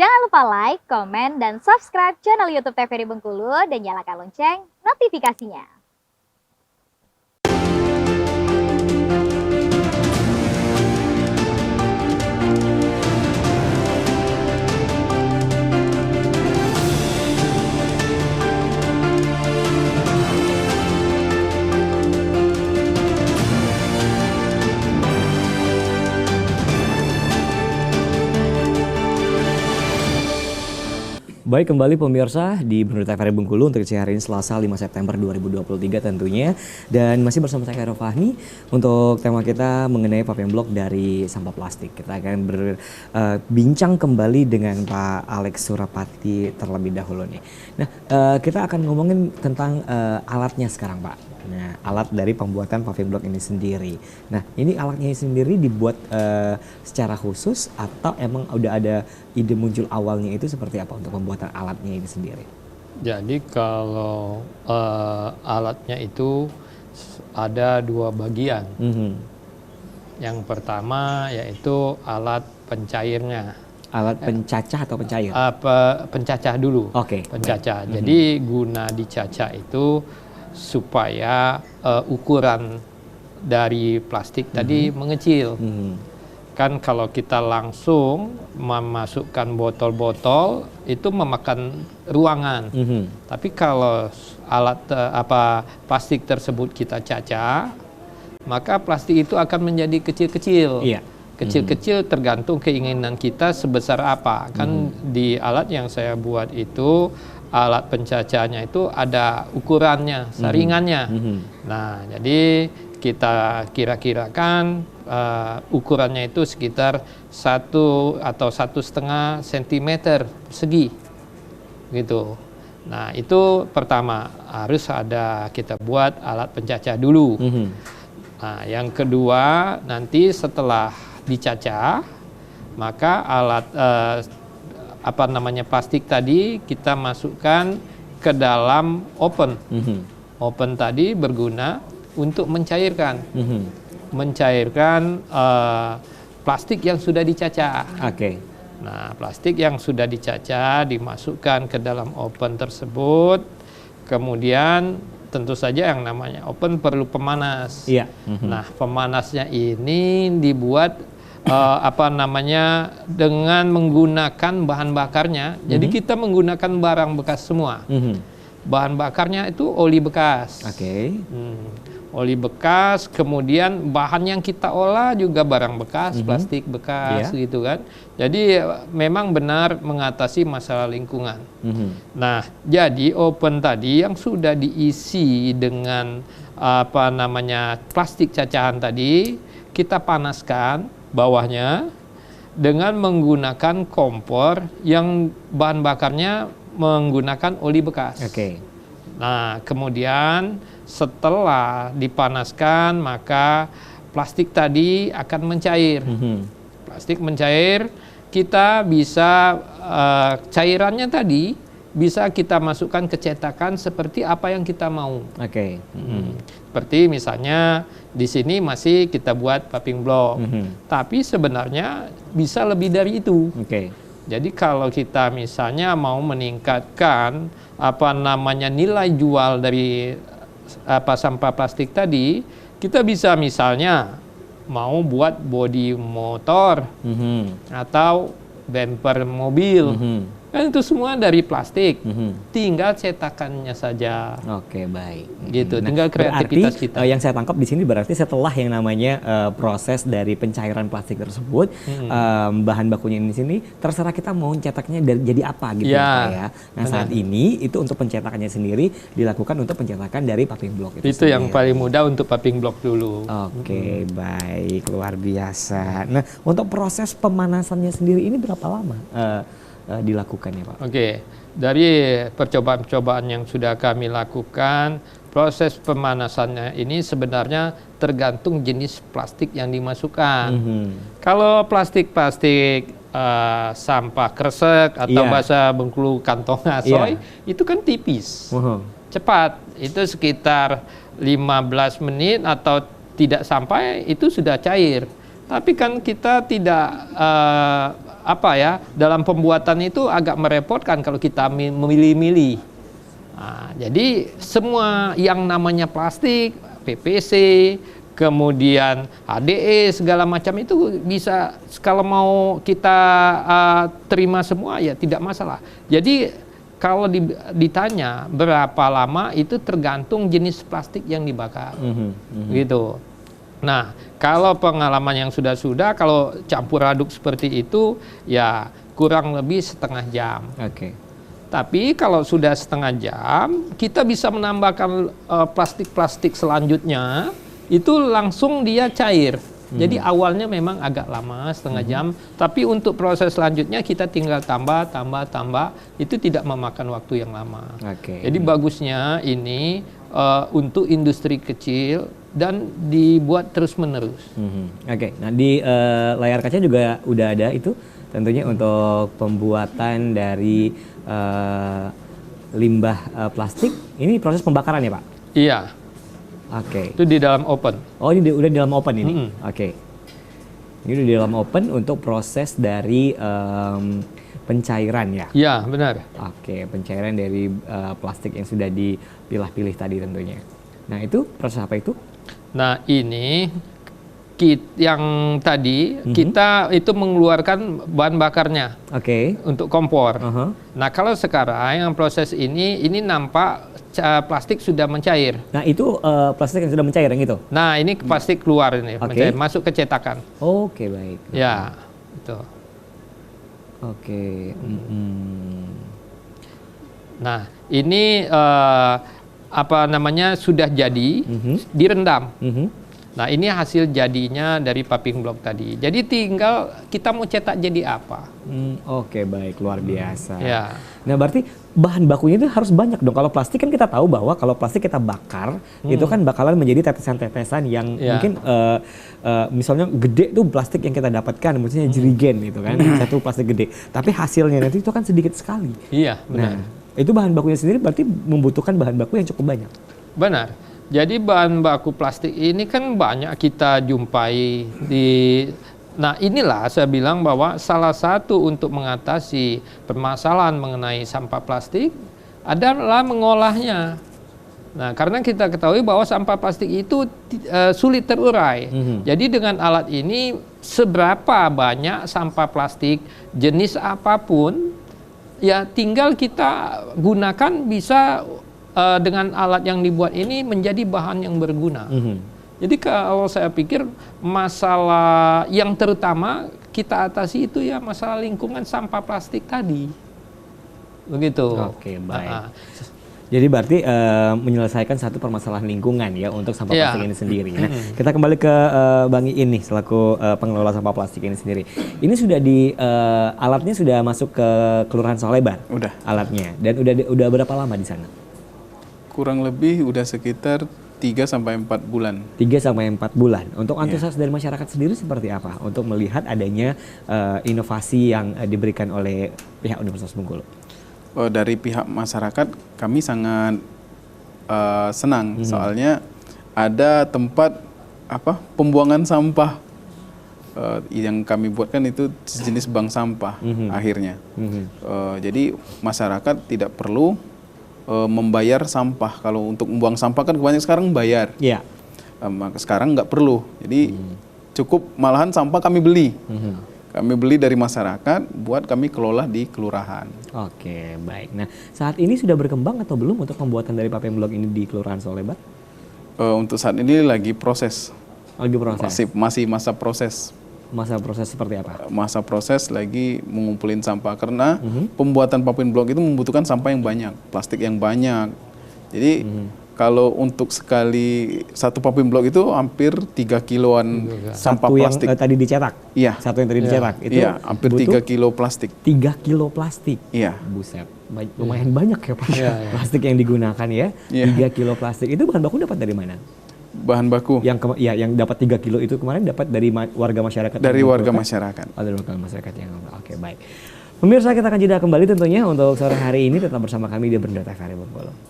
Jangan lupa like, komen, dan subscribe channel YouTube TVRI Bengkulu dan nyalakan lonceng notifikasinya. Baik, kembali pemirsa di Berita TVRI Bengkulu untuk hari ini Selasa 5 September 2023 tentunya. Dan masih bersama saya Khairul Fahmi untuk tema kita mengenai paving block dari sampah plastik. Kita akan berbincang kembali dengan Pak Alex Surapati terlebih dahulu nih. Nah, kita akan ngomongin tentang alatnya sekarang, Pak. Nah, alat dari pembuatan paving block ini sendiri. Nah, ini alatnya sendiri dibuat secara khusus atau emang udah ada ide muncul awalnya itu seperti apa untuk pembuatan alatnya ini sendiri? Jadi kalau alatnya itu ada dua bagian. Yang pertama yaitu alat pencairnya. Alat pencacah atau pencair? Pencacah dulu. Oke. Pencacah. Jadi guna dicacah itu supaya ukuran dari plastik tadi mengecil. Kan kalau kita langsung memasukkan botol-botol itu memakan ruangan. Tapi kalau alat plastik tersebut kita cacah, maka plastik itu akan menjadi kecil-kecil. Iya. Kecil-kecil tergantung keinginan kita sebesar apa. Kan di alat yang saya buat itu, alat pencacahnya itu ada ukurannya, saringannya. Nah, jadi kita kira-kirakan ukurannya itu sekitar 1 atau 1,5 cm persegi, gitu. Nah, itu pertama harus ada kita buat alat pencacah dulu. Nah, yang kedua nanti setelah dicacah, maka alat plastik tadi kita masukkan ke dalam oven. Oven tadi berguna untuk mencairkan, plastik yang sudah dicacah. Oke. Nah, plastik yang sudah dicacah dimasukkan ke dalam oven tersebut. Kemudian tentu saja yang namanya oven perlu pemanas. Iya. Nah, pemanasnya ini dibuat dengan menggunakan bahan bakarnya. Jadi kita menggunakan barang bekas semua. Bahan bakarnya itu oli bekas. Oke. Oli bekas, kemudian bahan yang kita olah juga barang bekas, plastik bekas, gitu kan. Jadi memang benar mengatasi masalah lingkungan. Nah, jadi oven tadi yang sudah diisi dengan plastik cacahan tadi, kita panaskan bawahnya dengan menggunakan kompor yang bahan bakarnya menggunakan oli bekas. Oke. Nah, kemudian setelah dipanaskan maka plastik tadi akan mencair. Plastik mencair, kita bisa cairannya tadi bisa kita masukkan ke cetakan seperti apa yang kita mau. Oke. Seperti misalnya di sini masih kita buat paving block, tapi sebenarnya bisa lebih dari itu. Oke. Jadi kalau kita misalnya mau meningkatkan nilai jual dari sampah plastik tadi, kita bisa misalnya mau buat bodi motor atau bumper mobil. Kan itu semua dari plastik, tinggal cetakannya saja. Oke, baik. Gitu, tinggal kreativitas berarti, kita. Yang saya tangkap di sini berarti setelah yang namanya proses dari pencairan plastik tersebut, bahan bakunya ini sini terserah kita mau cetaknya jadi apa gitu ya. Nah, benar. saat ini itu untuk pencetakannya sendiri dilakukan untuk pencetakan dari paving block itu Itu sendiri. yang paling mudah untuk paving block dulu. Oke, baik, luar biasa. Nah, untuk proses pemanasannya sendiri ini berapa lama dilakukan ya, Pak? Oke, dari percobaan-percobaan yang sudah kami lakukan, proses pemanasannya ini sebenarnya tergantung jenis plastik yang dimasukkan. Kalau plastik-plastik sampah kresek atau bahasa Bengkulu kantong asoy, itu kan tipis, cepat. Itu sekitar 15 menit atau tidak sampai itu sudah cair. Tapi kan kita tidak apa ya, dalam pembuatan itu agak merepotkan kalau kita memilih-milih. Nah, jadi semua yang namanya plastik, PPC, kemudian HDE segala macam itu bisa, kalau mau kita terima semua ya tidak masalah. Jadi kalau ditanya berapa lama, itu tergantung jenis plastik yang dibakar, gitu. Nah, kalau pengalaman yang sudah, kalau campur aduk seperti itu ya kurang lebih setengah jam. Oke. Tapi kalau sudah setengah jam, kita bisa menambahkan plastik-plastik selanjutnya, itu langsung dia cair. Jadi awalnya memang agak lama, setengah jam, tapi untuk proses selanjutnya kita tinggal tambah, itu tidak memakan waktu yang lama. Oke. Jadi bagusnya ini untuk industri kecil dan dibuat terus-menerus. Oke, nah di layar kaca juga udah ada itu tentunya untuk pembuatan dari limbah plastik. Ini proses pembakaran ya Pak? Iya, Oke. itu di dalam open. Oh ini udah di dalam open ini? Oke. Ini udah di dalam open untuk proses dari pencairan ya? Iya, benar. Oke, pencairan dari plastik yang sudah dipilah-pilih tadi tentunya. Nah itu proses apa itu? Nah ini yang tadi kita itu mengeluarkan bahan bakarnya Oke. untuk kompor. Aha. Nah kalau sekarang yang proses ini nampak plastik sudah mencair. Nah itu plastik yang sudah mencair yang itu? Nah ini plastik keluar ini, Oke. mencair, masuk ke cetakan. Oke, baik. Ya, itu. Oke. Nah ini apa namanya sudah jadi, direndam. Nah ini hasil jadinya dari paving block tadi. Jadi tinggal kita mau cetak jadi apa. Oke, baik, luar biasa. Ya. Nah berarti bahan bakunya itu harus banyak dong. Kalau plastik kan kita tahu bahwa kalau plastik kita bakar itu kan bakalan menjadi tetesan-tetesan yang mungkin misalnya gede tuh plastik yang kita dapatkan, misalnya jerigen gitu kan, satu plastik gede. Tapi hasilnya nanti itu kan sedikit sekali. Iya, benar. Nah itu bahan bakunya sendiri berarti membutuhkan bahan baku yang cukup banyak. Benar. Jadi bahan baku plastik ini kan banyak kita jumpai di. Nah inilah saya bilang bahwa salah satu untuk mengatasi permasalahan mengenai sampah plastik adalah mengolahnya. Nah karena kita ketahui bahwa sampah plastik itu sulit terurai. Jadi dengan alat ini seberapa banyak sampah plastik jenis apapun ya tinggal kita gunakan bisa dengan alat yang dibuat ini menjadi bahan yang berguna. Jadi kalau saya pikir masalah yang terutama kita atasi itu ya masalah lingkungan sampah plastik tadi. Begitu. Oke, baik. Jadi berarti menyelesaikan satu permasalahan lingkungan ya untuk sampah plastik ini sendiri. Nah, kita kembali ke Bang Iin nih selaku pengelola sampah plastik ini sendiri. Ini sudah alatnya sudah masuk ke Kelurahan Solebar. Udah. Alatnya. Dan udah berapa lama di sana? Kurang lebih udah sekitar 3 sampai 4 bulan. 3 sampai 4 bulan. Untuk antusias dari masyarakat sendiri seperti apa untuk melihat adanya inovasi yang diberikan oleh pihak Universitas Bengkulu? Dari pihak masyarakat kami sangat senang soalnya ada tempat pembuangan sampah yang kami buatkan itu sejenis bank sampah akhirnya. Jadi masyarakat tidak perlu membayar sampah. Kalau untuk membuang sampah kan kebanyakan sekarang bayar. Iya. Sekarang nggak perlu. Jadi cukup malahan sampah kami beli. Kami beli dari masyarakat, buat kami kelola di kelurahan. Oke, baik. Nah, saat ini sudah berkembang atau belum untuk pembuatan dari paving block ini di Kelurahan Solebar? Untuk saat ini lagi proses. Lagi proses? Masih masa proses. Masa proses seperti apa? Masa proses lagi mengumpulin sampah karena pembuatan paving block itu membutuhkan sampah yang banyak, plastik yang banyak. Jadi kalau untuk satu paving block itu hampir 3 kiloan sampah satu plastik. yang tadi dicetak? Iya. Satu yang tadi dicetak? Itu iya, hampir 3 kilo plastik. 3 kilo plastik? Iya. Buset, lumayan banyak ya Pak. Plastik yang digunakan ya. 3 kilo plastik. Itu bahan baku dapat dari mana? Bahan baku? Yang dapat 3 kilo itu kemarin dapat dari warga masyarakat? Dari warga masyarakat. Oh, dari warga masyarakat yang oke, baik. Pemirsa, kita akan jeda kembali tentunya untuk sore hari ini. Tetap bersama kami di Berita TVRI Bengkulu.